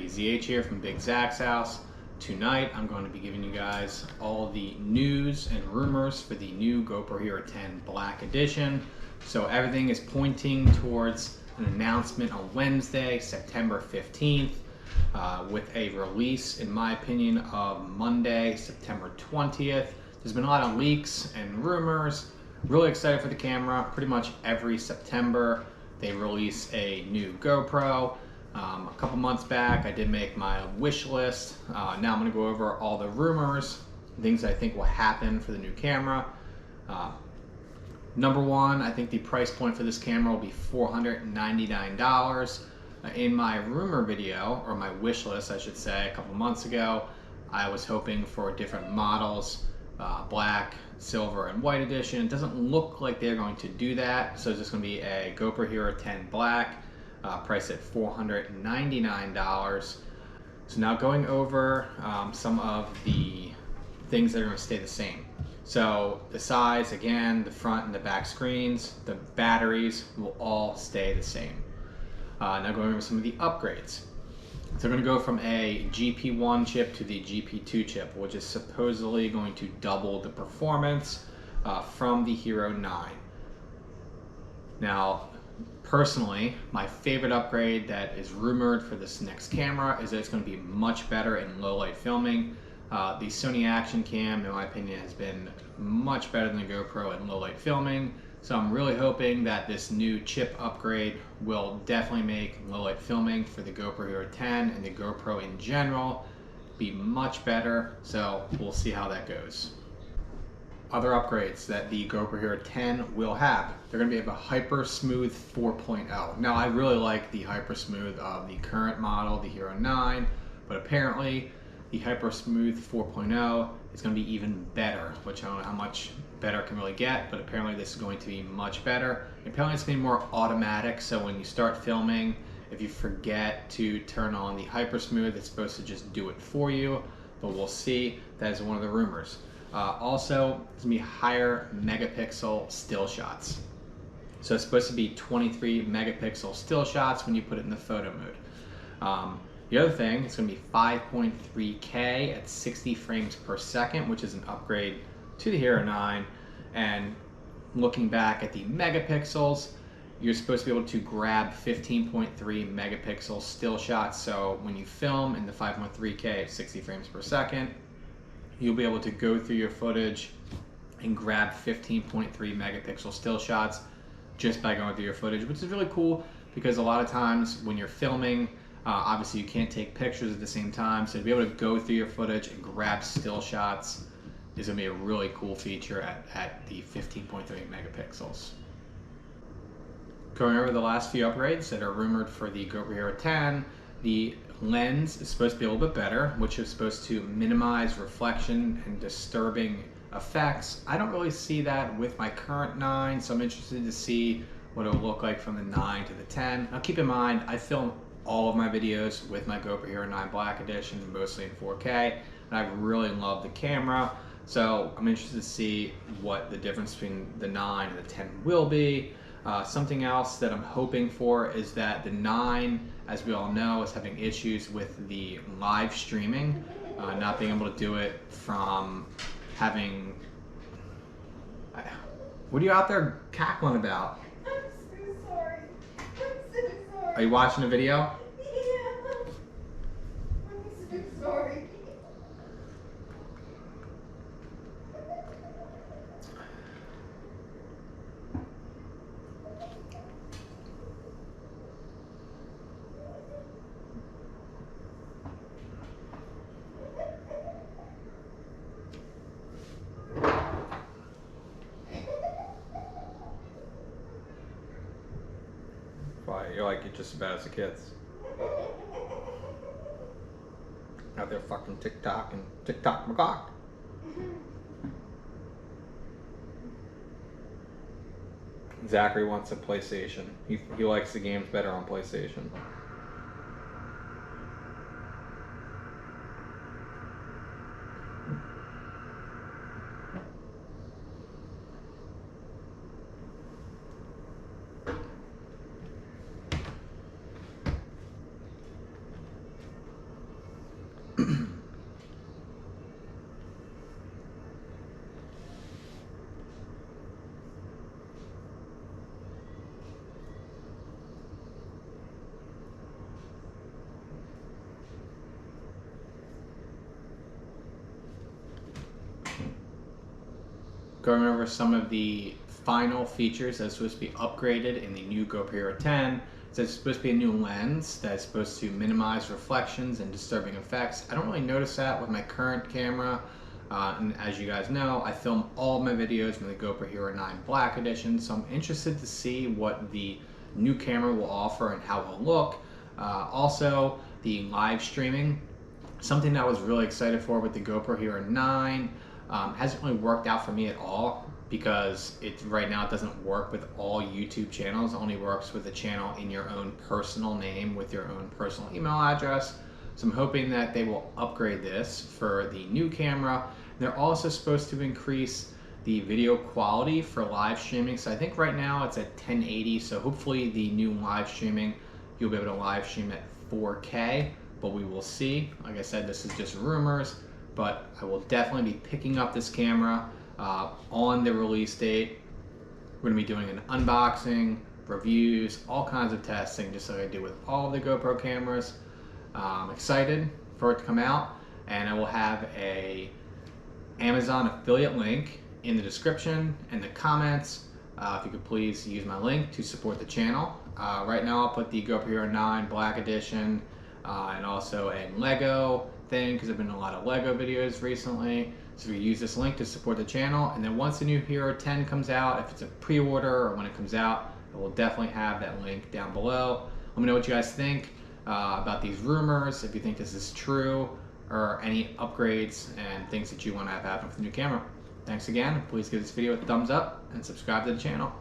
ZH here from BigZachsHouse. Tonight I'm going to be giving you guys all the news and rumors for the new GoPro Hero 10 Black Edition. So everything is pointing towards an announcement on Wednesday, September 15th, with a release, in my opinion, of Monday, September 20th. There's been a lot of leaks and rumors. Really excited for the camera. Pretty much every September they release a new GoPro. A couple months back I did make my wish list. Now I'm going to go over all the rumors, things I think will happen for the new camera. Number one, I think the price point for this camera will be $499. In my rumor video, or my wish list I should say, a couple months ago, I was hoping for different models, black, silver, and white edition. It doesn't look like they're going to do that, so it's just going to be a GoPro Hero 10 Black, priced at $499. So now going over some of the things that are going to stay the same. So the size, again, the front and the back screens, the batteries will all stay the same. Now going over some of the upgrades. So they're going to go from a GP1 chip to the GP2 chip, which is supposedly going to double the performance from the Hero 9. Now, personally, my favorite upgrade that is rumored for this next camera is that it's going to be much better in low light filming. The Sony Action Cam, in my opinion, has been much better than the GoPro in low light filming. So I'm really hoping that this new chip upgrade will definitely make low light filming for the GoPro Hero 10 and the GoPro in general be much better. So we'll see how that goes. Other upgrades that the GoPro Hero 10 will have. They're going to have a Hyper Smooth 4.0. Now I really like the Hyper Smooth of the current model, the Hero 9, but apparently the Hyper Smooth 4.0 is going to be even better, which I don't know how much better it can really get, but apparently this is going to be much better. Apparently it's going to be more automatic, so when you start filming, if you forget to turn on the Hyper Smooth, it's supposed to just do it for you, but we'll see. That is one of the rumors. Also, it's going to be higher megapixel still shots. So it's supposed to be 23 megapixel still shots when you put it in the photo mode. The other thing, it's going to be 5.3K at 60 frames per second, which is an upgrade to the Hero 9. And looking back at the megapixels, you're supposed to be able to grab 15.3 megapixel still shots. So when you film in the 5.3K at 60 frames per second, you'll be able to go through your footage and grab 15.3 megapixel still shots just by going through your footage, which is really cool because a lot of times when you're filming, obviously you can't take pictures at the same time, so to be able to go through your footage and grab still shots is going to be a really cool feature at the 15.3 megapixels. Going over the last few upgrades that are rumored for the GoPro Hero 10, the lens is supposed to be a little bit better, which is supposed to minimize reflection and disturbing effects. I don't really see that with my current 9, so I'm interested to see what it'll look like from the 9 to the 10. Now keep in mind, I film all of my videos with my GoPro Hero 9 Black Edition, mostly in 4K, and I really love the camera, so I'm interested to see what the difference between the 9 and the 10 will be. Something else that I'm hoping for is that the 9, as we all know, is having issues with the live streaming, not being able to do it from having... What are you out there cackling about? I'm so sorry. I'm so sorry. Are you watching a video? Yeah. I'm so sorry. Why, you're like, you're just as bad as the kids. Out there fucking TikTok and TikTok my cock. Zachary wants a PlayStation. He likes the games better on PlayStation. Going over some of the final features that's supposed to be upgraded in the new GoPro Hero 10. So it's supposed to be a new lens that's supposed to minimize reflections and disturbing effects. I don't really notice that with my current camera. And as you guys know, I film all of my videos with the GoPro Hero 9 Black Edition, so I'm interested to see what the new camera will offer and how it will look. Also, the live streaming, something that I was really excited for with the GoPro Hero 9. Hasn't really worked out for me at all because right now it doesn't work with all YouTube channels. It only works with a channel in your own personal name with your own personal email address. So I'm hoping that they will upgrade this for the new camera. They're also supposed to increase the video quality for live streaming. So I think right now it's at 1080. So hopefully the new live streaming, you'll be able to live stream at 4K, but we will see. Like I said, this is just rumors, but I will definitely be picking up this camera on the release date. We're gonna be doing an unboxing, reviews, all kinds of testing, just like I do with all of the GoPro cameras. I'm excited for it to come out, and I will have a Amazon affiliate link in the description and the comments. If you could please use my link to support the channel. Right now I'll put the GoPro Hero 9 Black Edition and also a Lego thing, because I've been in a lot of Lego videos recently. So you use this link to support the channel, and then once the new Hero 10 comes out, if it's a pre-order or when it comes out, I will definitely have that link down below. Let me know what you guys think about these rumors, if you think this is true, or any upgrades and things that you want to have happen for the new camera. Thanks again. Please give this video a thumbs up and subscribe to the channel.